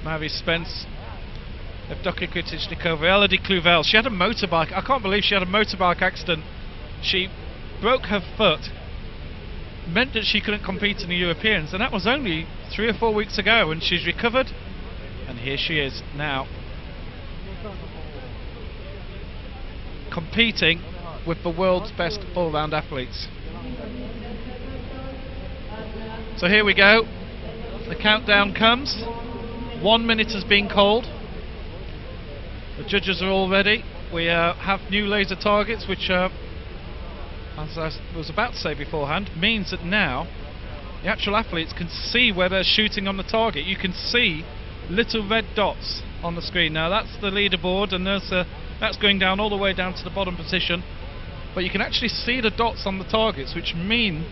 Mavi Spence, Evdokia Kretichnikova, Elodie Clouvel. She had a motorbike. I can't believe she had a motorbike accident. She broke her foot. Meant that she couldn't compete in the Europeans, and that was only 3 or 4 weeks ago, and she's recovered, and here she is now, competing with the world's best all-round athletes. So here we go, the countdown comes. 1 minute has been called. The judges are all ready. We have new laser targets, which as I was about to say beforehand, means that now the actual athletes can see where they're shooting on the target. You can see little red dots on the screen. Now that's the leaderboard, and that's going down all the way down to the bottom position, but you can actually see the dots on the targets, which mean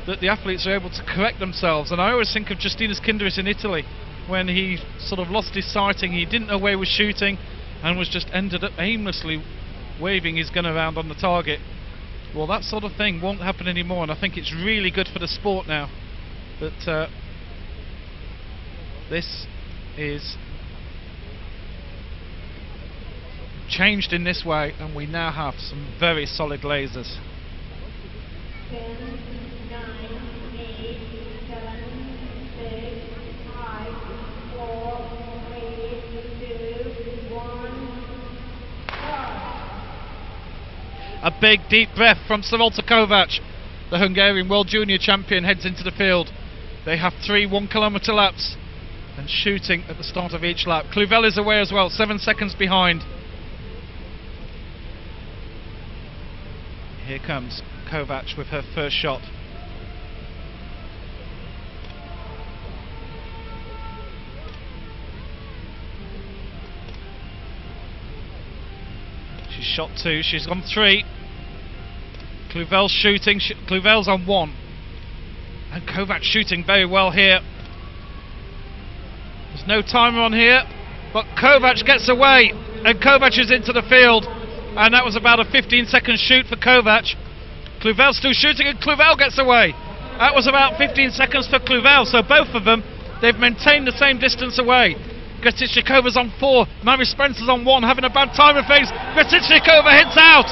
that the athletes are able to correct themselves. And I always think of Justinas Kinderis in Italy, when he sort of lost his sighting. He didn't know where he was shooting and was just ended up aimlessly waving his gun around on the target. Well, that sort of thing won't happen anymore, and I think it's really good for the sport now that this is changed in this way, and we now have some very solid lasers. 10, 9, 8, 7, 6, 5, 4, 3, 2, 1, go. A big deep breath from Sarolta Kovac. The Hungarian World Junior Champion heads into the field. They have 3 1-kilometre laps and shooting at the start of each lap. Clouvel is away as well, 7 seconds behind. Here comes Kovac with her first shot. She's shot 2, she's on 3. Clouvel's shooting, Clouvel's on 1. And Kovac shooting very well here. There's no timer on here, but Kovac gets away, and Kovac is into the field. And that was about a 15-second shoot for Kovac. Clouvel's still shooting, and Clouvel gets away. That was about 15 seconds for Clouvel, so both of them, they've maintained the same distance away. Kretichnikova on 4, Mavi Spencer's on 1, having a bad time of things. Kretichnikova hits out,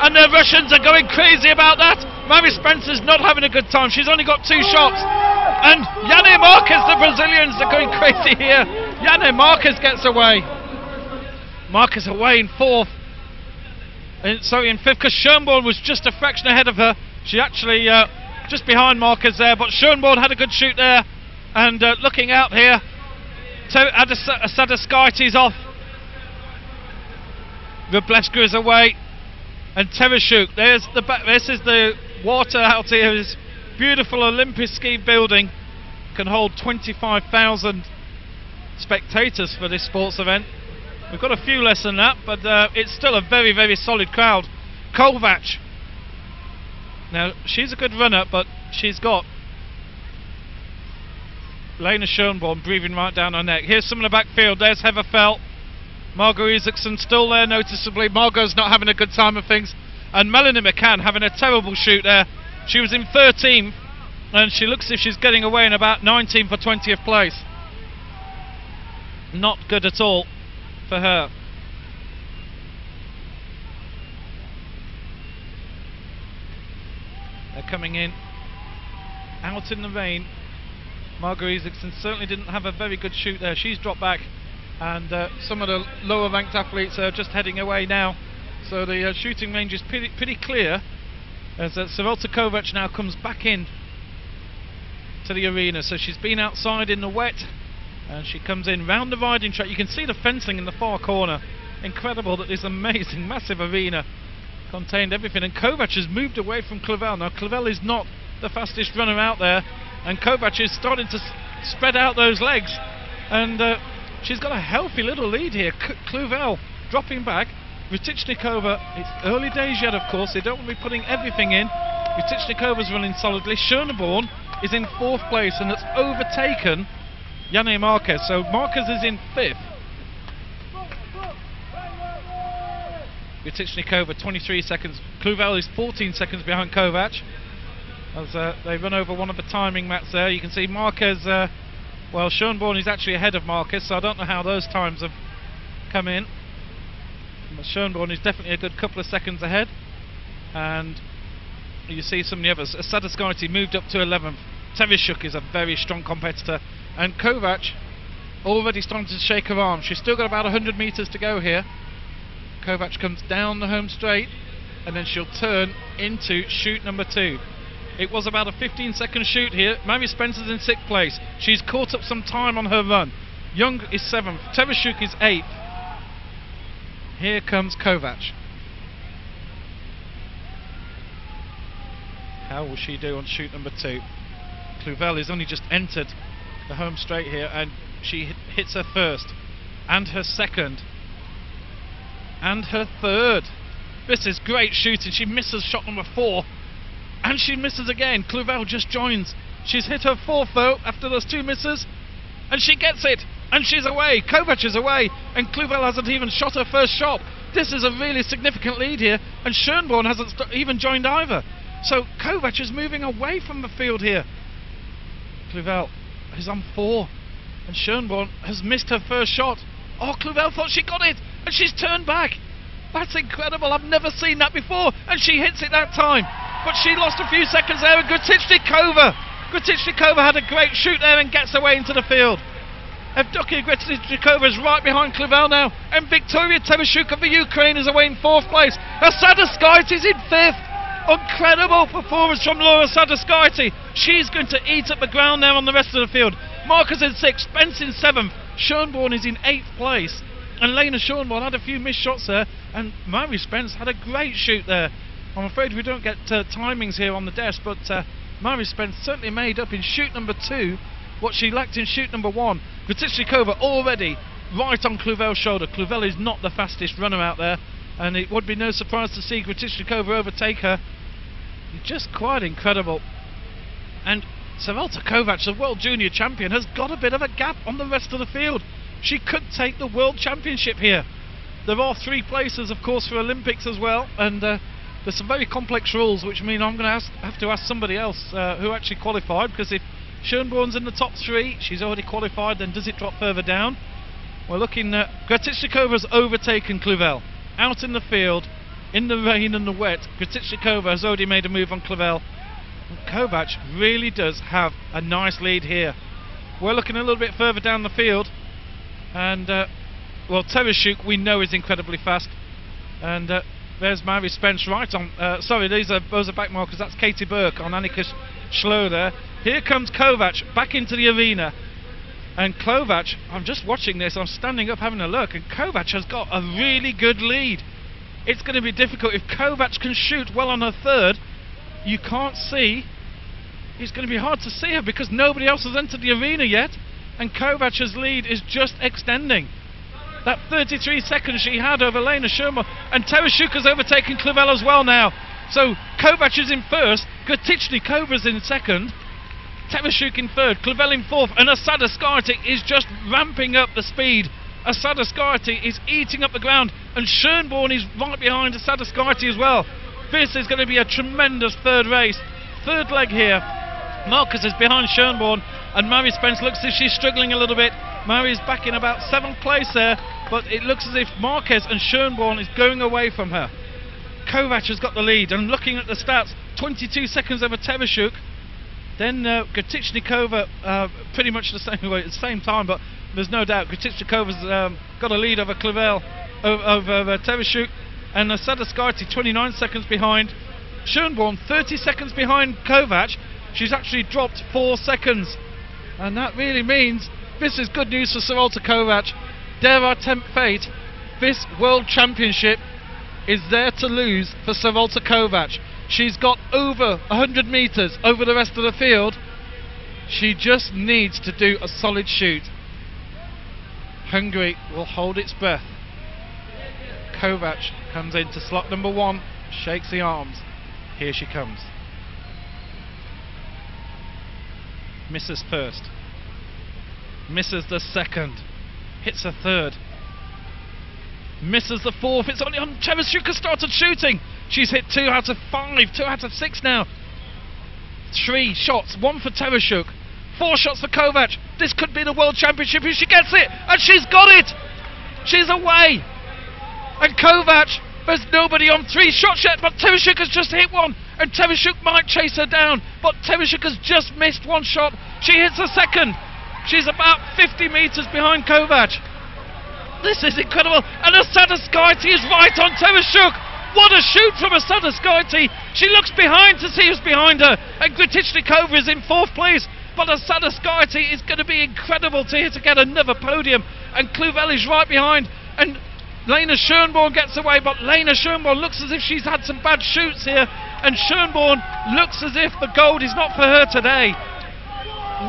and the Russians are going crazy about that. Mavi Spencer's not having a good time, she's only got 2 shots. And Yanni Marquez, the Brazilians, are going crazy here. Yanni Marquez gets away. Marquez away in 4th. Sorry, in 5th, because Schoenborn was just a fraction ahead of her. She actually just behind Marquez there, but Schoenborn had a good shoot there. And looking out here, Sadeskaitis off. Vrbleska is away, and Tereshuk. This is the water out here. This beautiful Olympijski building can hold 25,000 spectators for this sports event. We've got a few less than that, but it's still a very, very solid crowd. Kovac. Now, she's a good runner, but she's got Lena Schoenborn breathing right down her neck. Here's some of the backfield. There's Heather Felt. Margot Isaacson still there noticeably. Margot's not having a good time of things. And Melanie McCann having a terrible shoot there. She was in 13th, and she looks as if she's getting away in about 19th or 20th place. Not good at all for her. They're coming in out in the rain. Margot Isaacson certainly didn't have a very good shoot there. She's dropped back, and some of the lower ranked athletes are just heading away now. So the shooting range is pretty clear, as Sarolta Kovac now comes back in to the arena. So she's been outside in the wet, and she comes in round the riding track. You can see the fencing in the far corner. Incredible that this amazing massive arena contained everything. And Kovac has moved away from Clouvel. Now Clouvel is not the fastest runner out there, and Kovac is starting to spread out those legs, and she's got a healthy little lead here. Clouvel dropping back. Kretichnikova, it's early days yet, of course, they don't want to be putting everything in. Kretichnikova's running solidly. Schoenborn is in 4th place, and that's overtaken Yanni Marquez. So Marquez is in 5th. Kretichnikova 23 seconds. Clouvel is 14 seconds behind Kovac, as they run over one of the timing mats there. You can see Marquez Well, Schoenborn is actually ahead of Marcus, so I don't know how those times have come in. But Schoenborn is definitely a good couple of seconds ahead. And you see some of the others. Sadaskarty moved up to 11th. Tereshuk is a very strong competitor. And Kovac already starting to shake her arm. She's still got about 100 metres to go here. Kovac comes down the home straight, and then she'll turn into chute number 2. It was about a 15-second shoot here. Mary Spencer's in 6th place. She's caught up some time on her run. Young is 7th. Tereshuk is 8th. Here comes Kovac. How will she do on chute number 2? Clouvel has only just entered the home straight here, and she hits her first, and her second, and her third. This is great shooting. She misses shot number 4, and she misses again. Clouvel just joins. She's hit her 4th though after those 2 misses, and she gets it, and she's away. Kovac is away, and Clouvel hasn't even shot her first shot. This is a really significant lead here, and Schoenborn hasn't even joined either. So Kovac is moving away from the field here. Clouvel is on 4, and Schoenborn has missed her first shot. Oh, Clouvel thought she got it, and she's turned back. That's incredible. I've never seen that before, and she hits it that time. But she lost a few seconds there, and Gratichnikova had a great shoot there and gets away into the field. Evdokia Gratichnikova is right behind Clouvel now, and Victoria Tereshuk of the Ukraine is away in 4th place. Sadaskarty is in 5th. Incredible performance from Laura Sadaskarty. She's going to eat up the ground now on the rest of the field. Marcus in 6th, Spence in 7th, Schoenborn is in 8th place, and Lena Schoenborn had a few missed shots there, and Mary Spence had a great shoot there. I'm afraid we don't get timings here on the desk, but Mary Spence certainly made up in shoot number 2 what she lacked in shoot number 1. Gratichnikova already right on Clouvel's shoulder. Clouvel is not the fastest runner out there, and it would be no surprise to see Gratichnikova overtake her. Just quite incredible. And Saralta Kovac, the world junior champion, has got a bit of a gap on the rest of the field. She could take the world championship here. There are 3 places, of course, for Olympics as well, and there's some very complex rules, which mean I'm going to have to ask somebody else who actually qualified, because if Schoenborn's in the top 3, she's already qualified, then does it drop further down? We're looking at Gratichnikova overtaken Clouvel out in the field in the rain and the wet. Gratichnikova has already made a move on Clouvel. Kovac really does have a nice lead here. We're looking a little bit further down the field, and well, Tereshuk we know is incredibly fast, and there's Mary Spence right on. Sorry, those are back markers. That's Katie Burke on Annika Schloe there. Here comes Kovac back into the arena, and Kovac, I'm just watching this, I'm standing up having a look, and Kovac has got a really good lead. It's going to be difficult if Kovac can shoot well on her third. You can't see. It's going to be hard to see her because nobody else has entered the arena yet, and Kovac's lead is just extending. That 33 seconds she had over Lena Sherman, and Tereshuk has overtaken Clouvel as well now. So Kovac is in first, Gratichnikova in second, Tereshuk in third, Clouvel in fourth, and Sadaskarty is just ramping up the speed. Sadaskarty is eating up the ground, and Schoenborn is right behind Sadaskarty as well. This is going to be a tremendous third race. Third leg here. Marcus is behind Schoenborn, and Mary Spence looks as if she's struggling a little bit. Mary's back in about 7th place there, but it looks as if Marquez and Schoenborn is going away from her. Kovac has got the lead, and looking at the stats, 22 seconds over Tereshuk. Then Gratichnikova pretty much the same way at the same time, but there's no doubt Gratichnikova got a lead over Clouvel, over Tereshuk, and Sadaskarty 29 seconds behind. Schoenborn 30 seconds behind Kovac. She's actually dropped 4 seconds, and that really means this is good news for Saralta Kovac. Dare I tempt fate, this World Championship is there to lose for Saralta Kovac. She's got over 100 metres over the rest of the field. She just needs to do a solid shoot. Hungary will hold its breath. Kovac comes into slot number 1, shakes the arms. Here she comes. Misses first. Misses the second. Hits a third. Misses the fourth. It's only on Tereshuk has started shooting. She's hit 2 out of 5, 2 out of 6 now. 3 shots, 1 for Tereshuk, 4 shots for Kovac. This could be the World Championship if she gets it, and she's got it. She's away. And Kovac, there's nobody on 3 shots yet, but Tereshuk has just hit one, and Tereshuk might chase her down, but Tereshuk has just missed 1 shot. She hits a second. She's about 50 metres behind Kovac. This is incredible, and Asada Skyty is right on Tereshuk. What a shoot from Asada Skyty. She looks behind to see who's behind her, and Gritichnikova is in 4th place. But Asada Skyty is going to be incredible to get another podium, and Cluvel is right behind, and Lena Schönborn gets away, but Lena Schönborn looks as if she's had some bad shoots here, and Schönborn looks as if the gold is not for her today.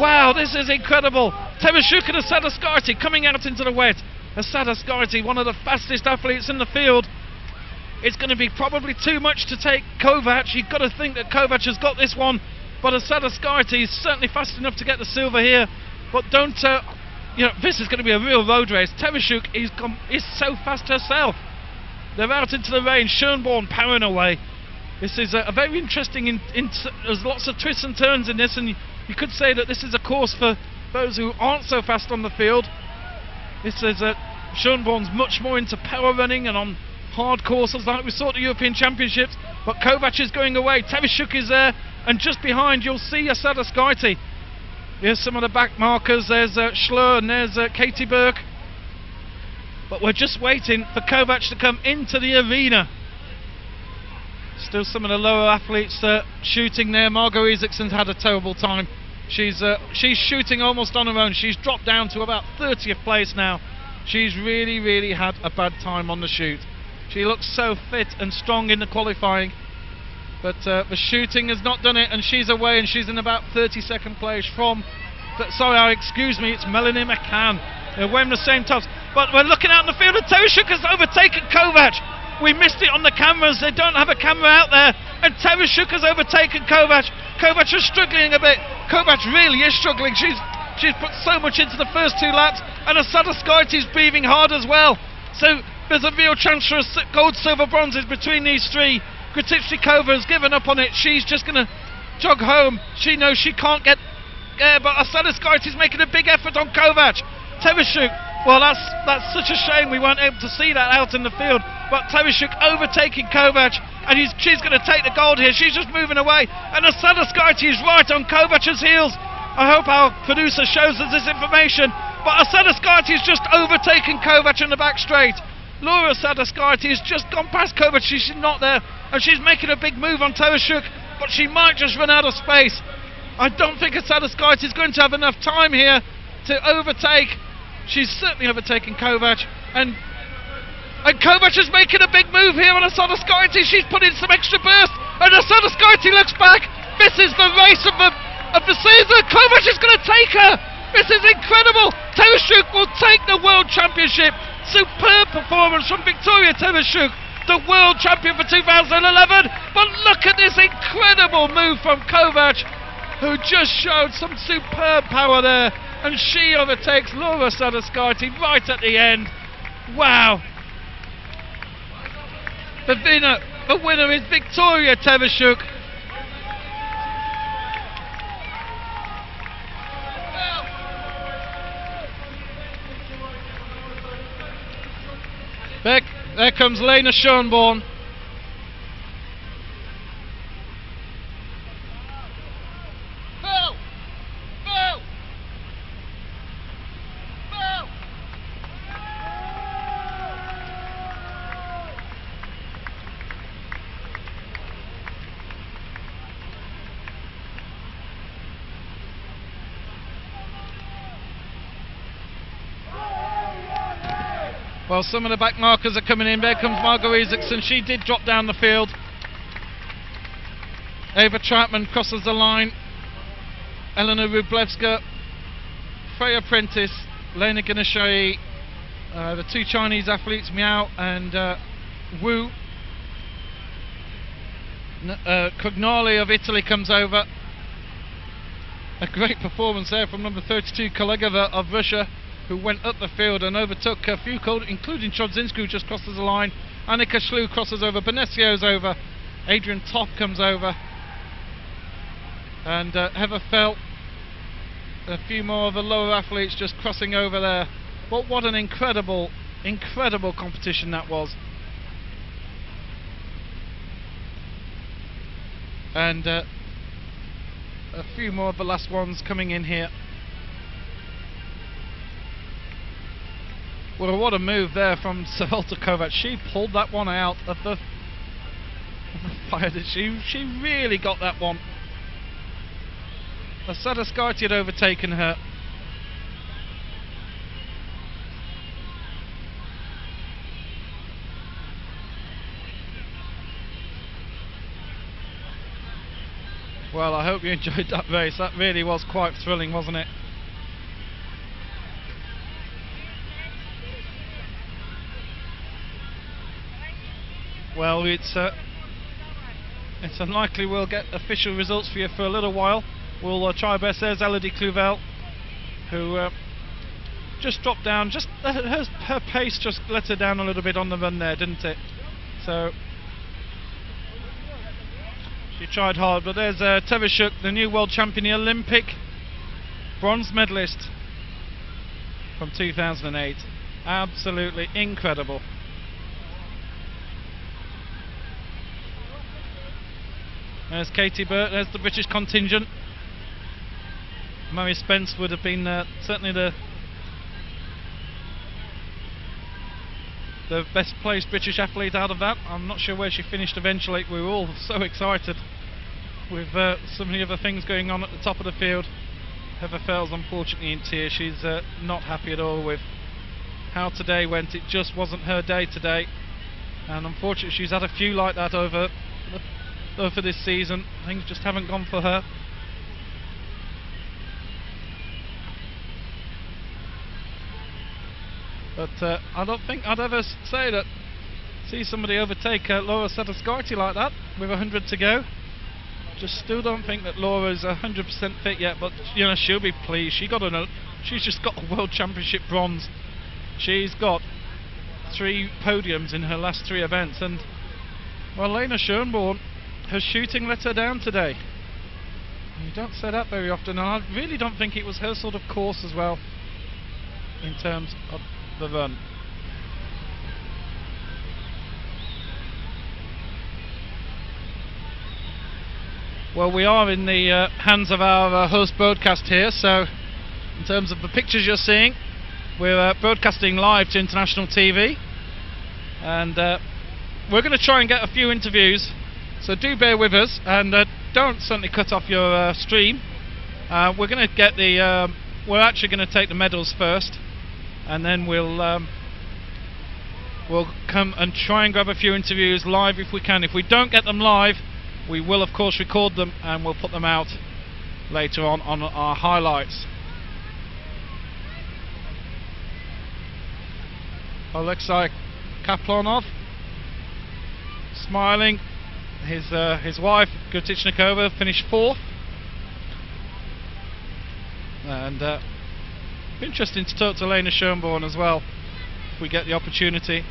Wow, this is incredible. Tereshuk and Asada Skyty coming out into the wet. Asada Skyty, one of the fastest athletes in the field. It's going to be probably too much to take Kovac. You've got to think that Kovac has got this one, but Asada Skyty is certainly fast enough to get the silver here. But don't, this is going to be a real road race. Tereshuk is so fast herself. They're out into the rain. Schönborn powering away. This is a very interesting. There's lots of twists and turns in this, and you could say that this is a course for those who aren't so fast on the field. This is Schönborn's much more into power running and on hard courses like we saw at the European Championships. But Kovac is going away. Tereshuk is there, and just behind you'll see Asada Skyty. Here's some of the back markers. There's Schlur and there's Katie Burke. But we're just waiting for Kovac to come into the arena. Still some of the lower athletes shooting there. Margot Isaksen's had a terrible time. She's shooting almost on her own. She's dropped down to about 30th place now. She's really had a bad time on the shoot. She looks so fit and strong in the qualifying, but the shooting has not done it, and she's away, and she's in about 32nd place from excuse me, it's Melanie McCann. They're wearing the same tops, but we're looking out in the field, and Tereshuk has overtaken Kovac. We missed it on the cameras. They don't have a camera out there, and Tereshuk has overtaken Kovac. Kovac is struggling a bit. Kovac really is struggling. She's put so much into the first 2 laps, and Asada Skyty is breathing hard as well. So there's a real chance for gold, silver, bronzes between these 3. Gritichnikova has given up on it. She's just going to jog home. She knows she can't get there, but Asada Skyty is making a big effort on Kovac. Tereshuk, well, that's such a shame we weren't able to see that out in the field. But Tereshuk overtaking Kovac, and she's going to take the gold here. She's just moving away, and Asada Skyty is right on Kovac's heels. I hope our producer shows us this information. But Asada Skyty is just overtaken Kovac in the back straight. Laura Asada Skyty has just gone past Kovac. She's not there, and she's making a big move on Tereshuk, but she might just run out of space. I don't think Asada Skyty is going to have enough time here to overtake. She's certainly overtaken Kovac, and Kovac is making a big move here on Asada Skyty. She's put in some extra burst, and Asada Skyty looks back. This is the race of the season. Kovac is going to take her. This is incredible. Tereshuk will take the World Championship. Superb performance from Victoria Tereshuk, the World Champion for 2011. But look at this incredible move from Kovac, who just showed some superb power there, and she overtakes Laura Asada Skyty right at the end. Wow. The winner is Victoria Tereshuk. There comes Lena Schönborn. Well, some of the back markers are coming in. There comes Margot Isaksen. She did drop down the field. Ava Trautman crosses the line. Elena Rublevska, Freya Prentice, Lena Ganeshai, the 2 Chinese athletes, Miao and Wu. Cognali of Italy comes over. A great performance there from number 32, Kolegova of Russia, who went up the field and overtook a few, including Chodzinski, who just crosses the line. Annika Schlu crosses over, Benessio's over, Adrian Topp comes over, and Heather Felt a few more of the lower athletes just crossing over there. But what an incredible competition that was. And a few more of the last ones coming in here. Well, what a move there from Savelta Kovac. She pulled that one out of the fire. She really got that one. Sadaskarti had overtaken her. Well, I hope you enjoyed that race. That really was quite thrilling, wasn't it? Well, it's unlikely we'll get official results for you for a little while. We'll try our best. There's Elodie Clouvel, who just dropped down. Just her pace just let her down a little bit on the run there, didn't it? So she tried hard. But there's Tereshuk, the new world champion, the Olympic bronze medalist from 2008. Absolutely incredible. There's Katie Burt, there's the British contingent. Mary Spence would have been certainly the best placed British athlete out of that. I'm not sure where she finished eventually. We were all so excited with so many other things going on at the top of the field. Heather Fell's unfortunately in tears. She's not happy at all with how today went. It just wasn't her day today, and unfortunately she's had a few like that over this season. Things just haven't gone for her. But I don't think I'd ever say that see somebody overtake Laura Sadaskarti like that with 100 to go. Just still don't think that Laura's 100% fit yet, but you know, she'll be pleased. She's just got a world championship bronze. She's got 3 podiums in her last 3 events, and well, Lena Schoenborn, her shooting let her down today. You don't say that very often, and I really don't think it was her sort of course as well in terms of the run. Well, we are in the hands of our host broadcast here, so in terms of the pictures you're seeing, we're broadcasting live to international TV, and we're going to try and get a few interviews, so do bear with us, and don't certainly cut off your stream. We're going to get the we're actually going to take the medals first, and then we'll come and try and grab a few interviews live if we can. If we don't get them live, we will of course record them and we'll put them out later on our highlights. Alexei Kaplanov smiling. His wife Gurtichnikova finished 4th, and interesting to talk to Lena Schoenborn as well if we get the opportunity.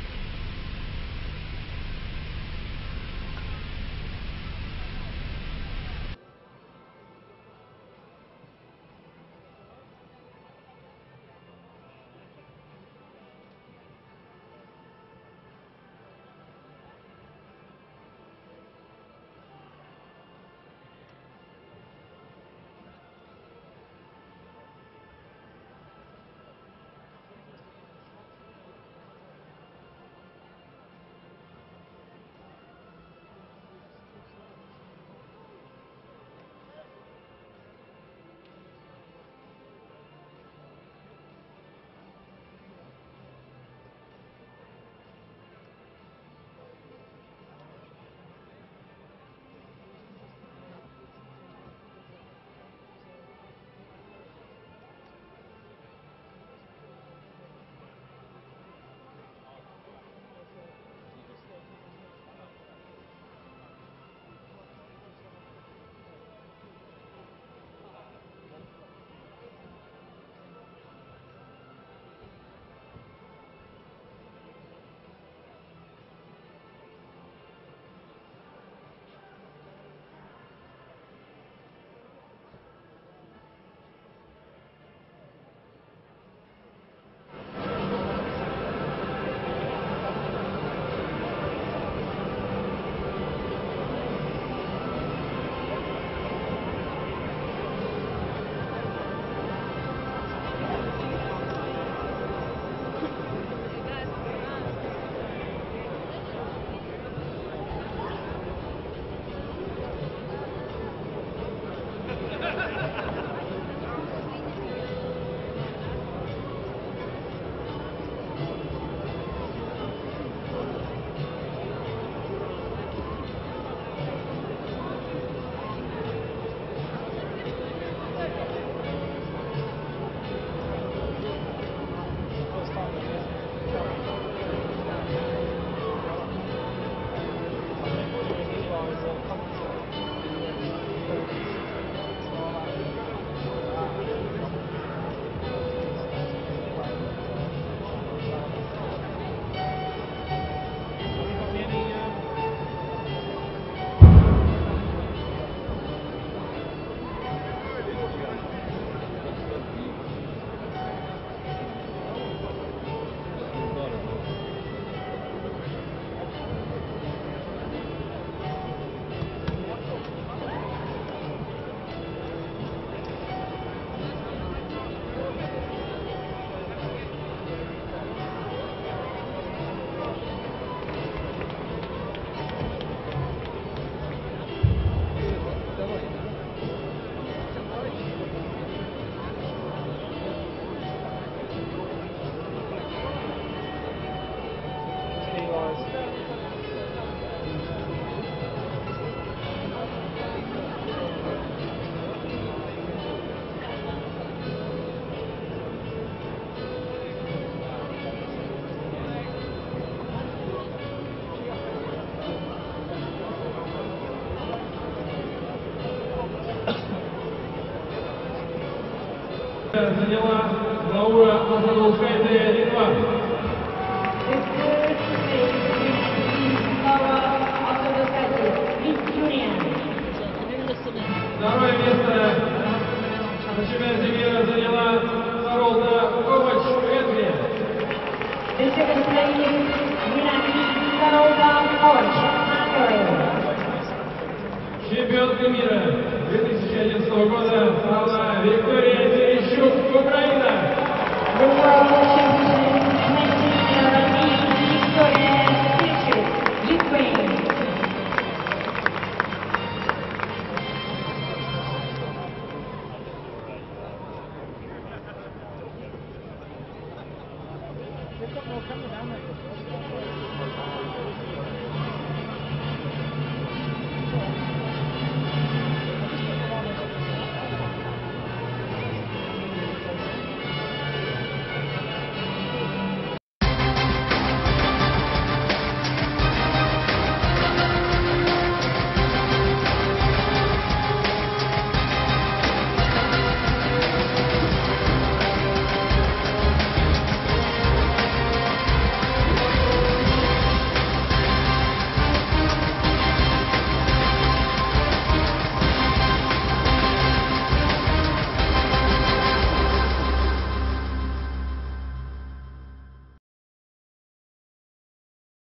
Заняла Лаура Азадулхайте 1-2. Второе место на чемпионате мира заняла Саролда Ковач, Венгрия. Чемпионка мира 2011 года стала Виктория Терещук, Украина.